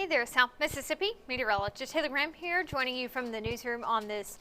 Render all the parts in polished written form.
Hey there, South Mississippi. Meteorologist Taylor Graham here, joining you from the newsroom on this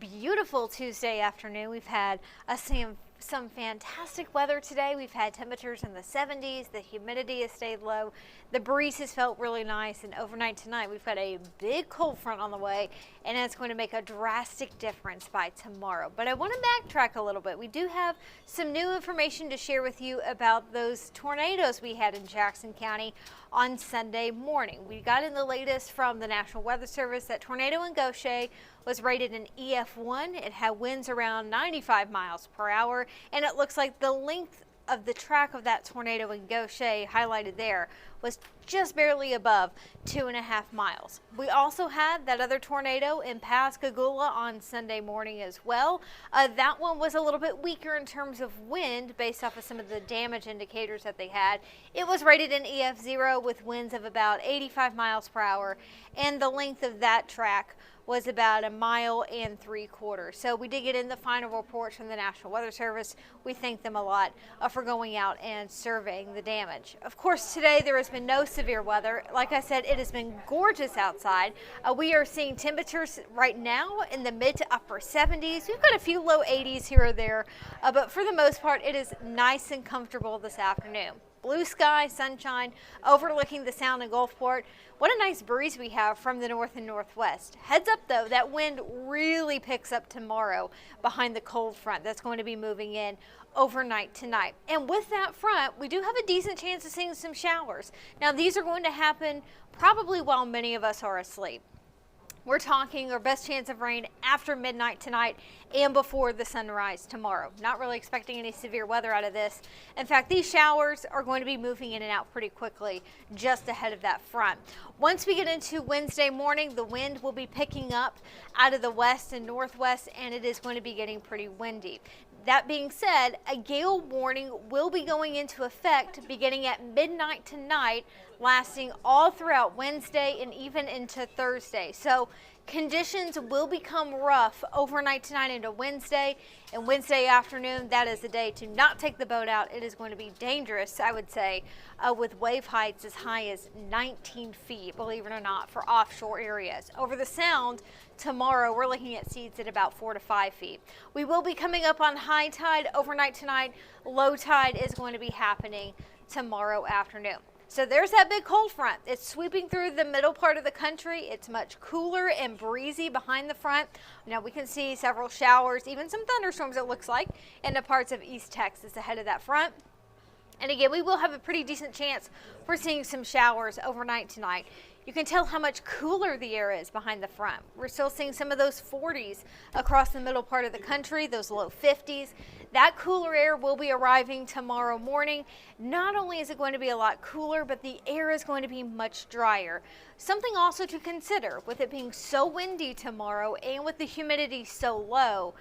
beautiful Tuesday afternoon. We've had some fantastic weather today. We've had temperatures in the 70s. The humidity has stayed low. The breeze has felt really nice. And overnight tonight, we've got a big cold front on the way, and it's going to make a drastic difference by tomorrow. But I want to backtrack a little bit. We do have some new information to share with you about those tornadoes we had in Jackson County on Sunday morning. We got in the latest from the National Weather Service that tornado in Goshen was rated an EF1. It had winds around 95 miles per hour, and it looks like the length of the track of that tornado in Goshen, highlighted there, was just barely above 2.5 miles. We also had that other tornado in Pascagoula on Sunday morning as well. That one was a little bit weaker in terms of wind based off of some of the damage indicators that they had. It was rated an EF0 with winds of about 85 miles per hour, and the length of that track was about 1.75 miles. So we did get in the final reports from the National Weather Service. We thank them a lot for going out and surveying the damage. Of course, today there has been no severe weather. Like I said, it has been gorgeous outside. We are seeing temperatures right now in the mid to upper 70s. We've got a few low 80s here or there, but for the most part, it is nice and comfortable this afternoon. Blue sky, sunshine, overlooking the Sound and Gulfport. What a nice breeze we have from the north and northwest. Heads up though, that wind really picks up tomorrow behind the cold front that's going to be moving in overnight tonight. And with that front, we do have a decent chance of seeing some showers. Now these are going to happen probably while many of us are asleep. We're talking our best chance of rain after midnight tonight and before the sunrise tomorrow. Not really expecting any severe weather out of this. In fact, these showers are going to be moving in and out pretty quickly just ahead of that front. Once we get into Wednesday morning, the wind will be picking up out of the west and northwest, and it is going to be getting pretty windy. That being said, a gale warning will be going into effect beginning at midnight tonight, lasting all throughout Wednesday and even into Thursday. So conditions will become rough overnight tonight into Wednesday, and Wednesday afternoon, that is the day to not take the boat out. It is going to be dangerous, I would say, with wave heights as high as 19 feet, believe it or not, for offshore areas. Over the Sound, tomorrow, we're looking at seas at about 4 to 5 feet. We will be coming up on high tide overnight tonight. Low tide is going to be happening tomorrow afternoon. So there's that big cold front. It's sweeping through the middle part of the country. It's much cooler and breezy behind the front. Now we can see several showers, even some thunderstorms it looks like, in the parts of East Texas ahead of that front. And again, we will have a pretty decent chance for seeing some showers overnight tonight. You can tell how much cooler the air is behind the front. We're still seeing some of those 40s across the middle part of the country, those low 50s. That cooler air will be arriving tomorrow morning. Not only is it going to be a lot cooler, but the air is going to be much drier. Something also to consider with it being so windy tomorrow and with the humidity so low,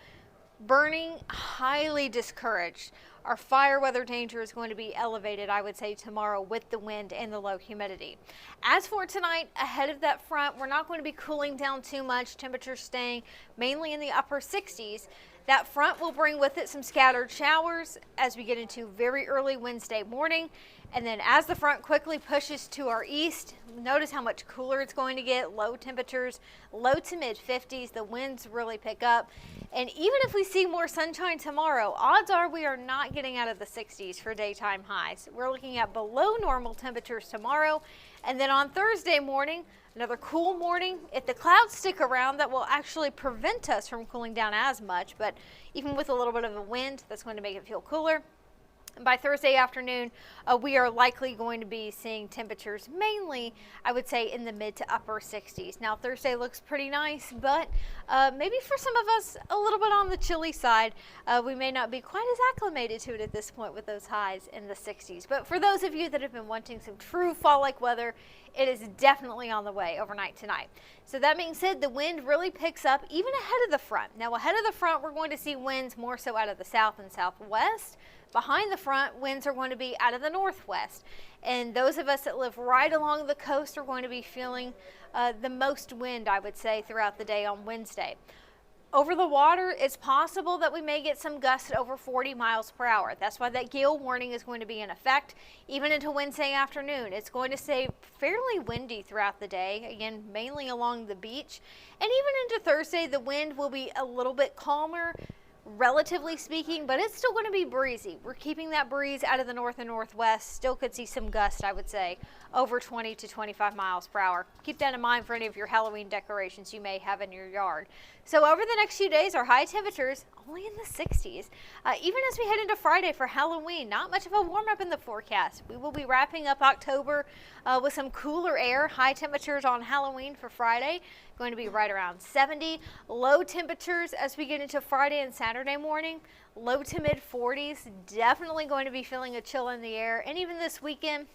burning highly discouraged. Our fire weather danger is going to be elevated, I would say, tomorrow with the wind and the low humidity. As for tonight, ahead of that front, we're not going to be cooling down too much. Temperatures staying mainly in the upper 60s. That front will bring with it some scattered showers as we get into very early Wednesday morning. And then as the front quickly pushes to our east, notice how much cooler it's going to get. Low temperatures, low to mid 50s. The winds really pick up. And even if we see more sunshine tomorrow, odds are we are not getting out of the 60s for daytime highs. We're looking at below normal temperatures tomorrow. And then on Thursday morning, another cool morning. If the clouds stick around, that will actually prevent us from cooling down as much. But even with a little bit of a wind, that's going to make it feel cooler. And by Thursday afternoon, we are likely going to be seeing temperatures mainly, I would say, in the mid to upper 60s. Now, Thursday looks pretty nice, but maybe for some of us, a little bit on the chilly side. We may not be quite as acclimated to it at this point with those highs in the 60s. But for those of you that have been wanting some true fall-like weather, it is definitely on the way overnight tonight. So that being said, the wind really picks up even ahead of the front. Now, ahead of the front, we're going to see winds more so out of the south and southwest. Behind the front, winds are going to be out of the northwest. And those of us that live right along the coast are going to be feeling the most wind, I would say, throughout the day on Wednesday. Over the water, it's possible that we may get some gusts over 40 miles per hour. That's why that gale warning is going to be in effect even into Wednesday afternoon. It's going to stay fairly windy throughout the day, again, mainly along the beach. And even into Thursday, the wind will be a little bit calmer, relatively speaking, but it's still going to be breezy. We're keeping that breeze out of the north and northwest. Still could see some gusts, I would say, over 20 to 25 miles per hour. Keep that in mind for any of your Halloween decorations you may have in your yard. So over the next few days, our high temperatures only in the 60s. Even as we head into Friday for Halloween, not much of a warm up in the forecast. We will be wrapping up October with some cooler air. High temperatures on Halloween for Friday, going to be right around 70. Low temperatures as we get into Friday and Saturday morning, low to mid 40s. Definitely going to be feeling a chill in the air. And even this weekend,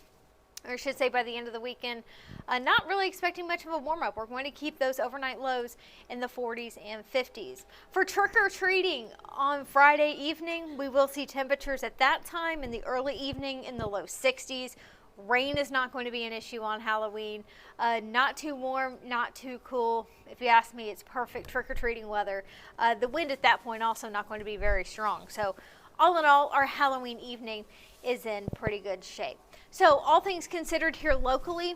or I should say by the end of the weekend, not really expecting much of a warm up. We're going to keep those overnight lows in the 40s and 50s. For trick-or-treating on Friday evening, we will see temperatures at that time in the early evening in the low 60s. Rain is not going to be an issue on Halloween. Not too warm, not too cool. If you ask me, it's perfect trick-or-treating weather. The wind at that point also not going to be very strong. So all in all, our Halloween evening is in pretty good shape. So all things considered here locally,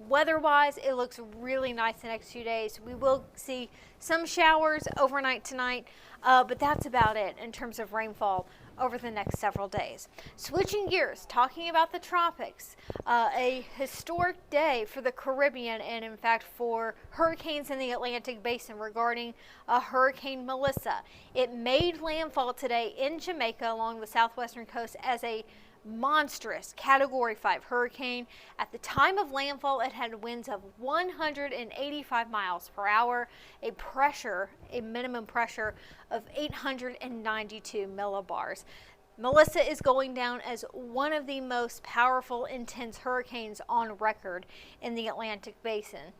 weather-wise, it looks really nice the next few days. We will see some showers overnight tonight, but that's about it in terms of rainfall over the next several days. Switching gears, talking about the tropics, a historic day for the Caribbean and in fact for hurricanes in the Atlantic Basin regarding Hurricane Melissa. It made landfall today in Jamaica along the southwestern coast as a monstrous Category 5 hurricane. At the time of landfall, it had winds of 185 miles per hour, a minimum pressure of 892 millibars. Melissa is going down as one of the most powerful, intense hurricanes on record in the Atlantic Basin.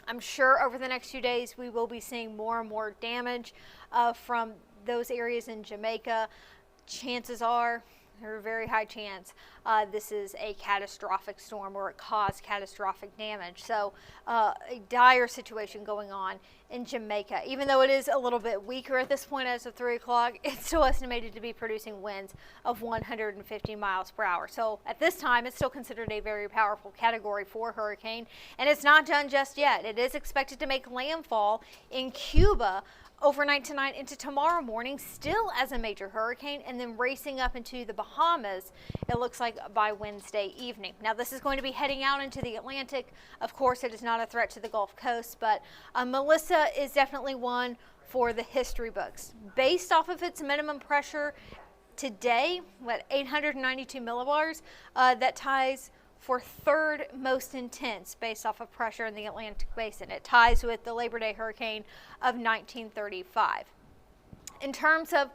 I'm sure over the next few days we will be seeing more and more damage from those areas in Jamaica. Chances are, there's a very high chance this is a catastrophic storm or it caused catastrophic damage. So a dire situation going on in Jamaica. Even though it is a little bit weaker at this point as of 3 o'clock, it's still estimated to be producing winds of 150 miles per hour. So at this time, it's still considered a very powerful Category 4 hurricane. And it's not done just yet. It is expected to make landfall in Cuba overnight tonight into tomorrow morning, still as a major hurricane, and then racing up into the Bahamas, it looks like by Wednesday evening. Now, this is going to be heading out into the Atlantic. Of course, it is not a threat to the Gulf Coast, but Melissa is definitely one for the history books. Based off of its minimum pressure today, 892 millibars, that ties for third most intense based off of pressure in the Atlantic Basin. It ties with the Labor Day hurricane of 1935. In terms of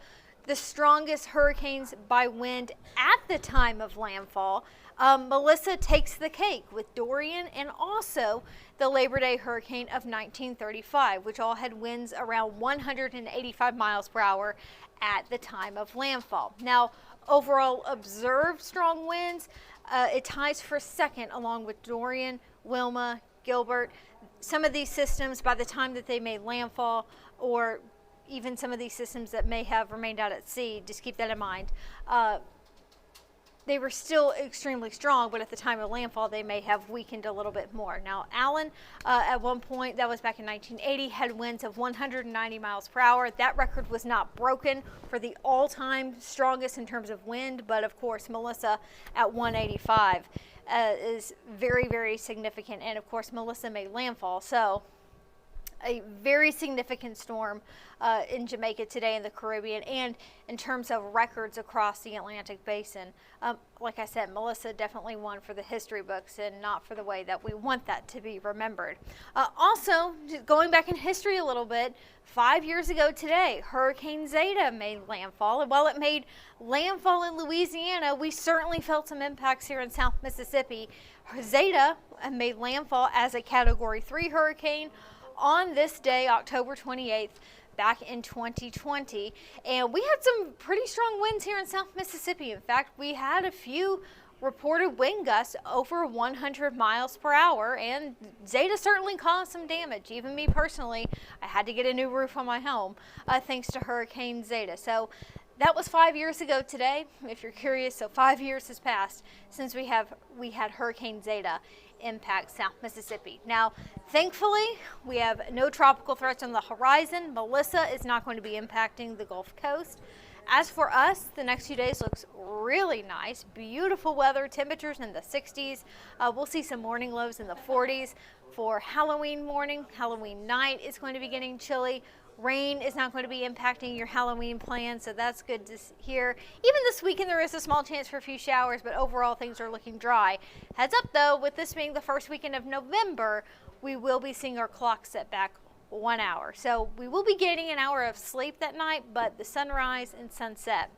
the strongest hurricanes by wind at the time of landfall, Melissa takes the cake with Dorian and also the Labor Day hurricane of 1935, which all had winds around 185 miles per hour at the time of landfall. Now, overall observed strong winds, it ties for second along with Dorian, Wilma, Gilbert. Some of these systems, by the time that they made landfall, or even some of these systems that may have remained out at sea, just keep that in mind, they were still extremely strong, but at the time of landfall, they may have weakened a little bit more. Now, Allen, at one point, that was back in 1980, had winds of 190 miles per hour. That record was not broken for the all-time strongest in terms of wind, but of course, Melissa at 185 is very, very significant. And of course, Melissa made landfall, so a very significant storm in Jamaica today in the Caribbean, and in terms of records across the Atlantic Basin. Like I said, Melissa definitely won for the history books and not for the way that we want that to be remembered. Also, going back in history a little bit, 5 years ago today, Hurricane Zeta made landfall. And while it made landfall in Louisiana, we certainly felt some impacts here in South Mississippi. Zeta made landfall as a Category 3 hurricane on this day, October 28th, back in 2020, and we had some pretty strong winds here in South Mississippi. In fact, we had a few reported wind gusts over 100 miles per hour, and Zeta certainly caused some damage. Even me personally, I had to get a new roof on my home thanks to Hurricane Zeta. So that was 5 years ago today, if you're curious. So 5 years has passed since we had Hurricane Zeta impact South Mississippi. Now, thankfully, we have no tropical threats on the horizon. Melissa is not going to be impacting the Gulf Coast. As for us, the next few days looks really nice. Beautiful weather, temperatures in the 60s. We'll see some morning lows in the 40s. For Halloween morning, Halloween night is going to be getting chilly. Rain is not going to be impacting your Halloween plans, so that's good to hear. Even this weekend, there is a small chance for a few showers, but overall things are looking dry. Heads up though, with this being the first weekend of November, we will be seeing our clock set back 1 hour. So we will be getting an hour of sleep that night, but the sunrise and sunset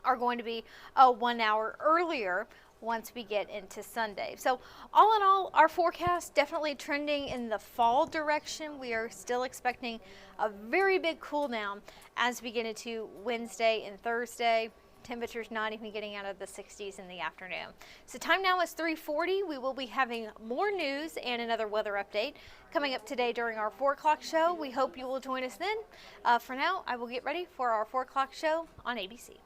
are going to be 1 hour earlier once we get into Sunday. So all in all, our forecast definitely trending in the fall direction. We are still expecting a very big cool down as we get into Wednesday and Thursday. Temperatures not even getting out of the 60s in the afternoon. So time now is 3:40. We will be having more news and another weather update coming up today during our 4 o'clock show. We hope you will join us then. For now, I will get ready for our 4 o'clock show on ABC.